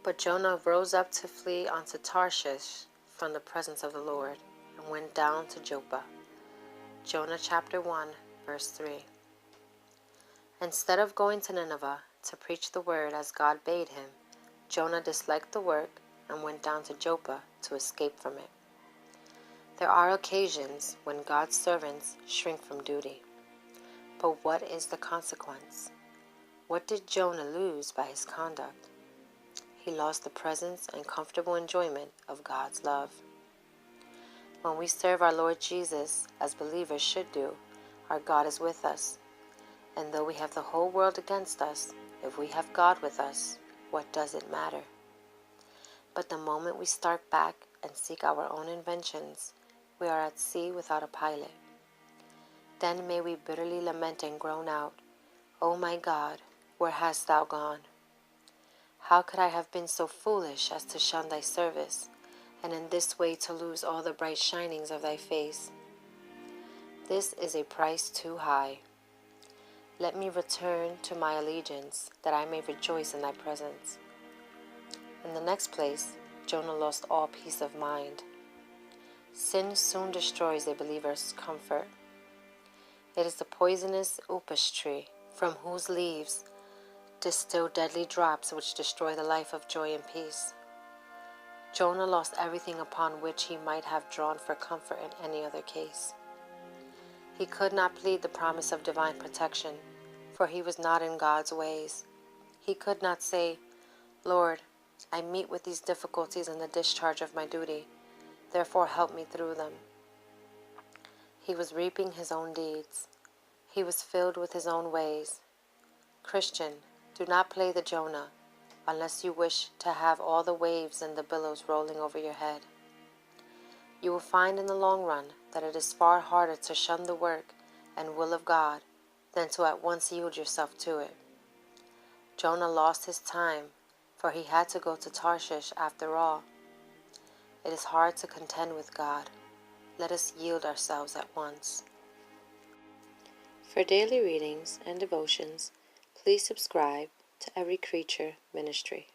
But Jonah rose up to flee unto Tarshish from the presence of the Lord, and went down to Joppa. Jonah chapter 1, verse 3. Instead of going to Nineveh to preach the word as God bade him, Jonah disliked the work and went down to Joppa to escape from it. There are occasions when God's servants shrink from duty. But what is the consequence? What did Jonah lose by his conduct? He lost the presence and comfortable enjoyment of God's love. When we serve our Lord Jesus, as believers should do, our God is with us. And though we have the whole world against us, if we have God with us, what does it matter? But the moment we start back and seek our own inventions, we are at sea without a pilot. Then may we bitterly lament and groan out, "O my God, where hast thou gone? How could I have been so foolish as to shun thy service, and in this way to lose all the bright shinings of thy face? This is a price too high. Let me return to my allegiance, that I may rejoice in thy presence." In the next place, Jonah lost all peace of mind. Sin soon destroys a believer's comfort. It is the poisonous upas tree, from whose leaves distill deadly drops which destroy the life of joy and peace. Jonah lost everything upon which he might have drawn for comfort in any other case. He could not plead the promise of divine protection, for he was not in God's ways. He could not say, "Lord, I meet with these difficulties in the discharge of my duty, therefore help me through them." He was reaping his own deeds. He was filled with his own ways. Christian, do not play the Jonah, unless you wish to have all the waves and the billows rolling over your head. You will find in the long run that it is far harder to shun the work and will of God than to at once yield yourself to it. Jonah lost his time, for he had to go to Tarshish after all. It is hard to contend with God. Let us yield ourselves at once. For daily readings and devotions, please subscribe to Every Creature Ministry.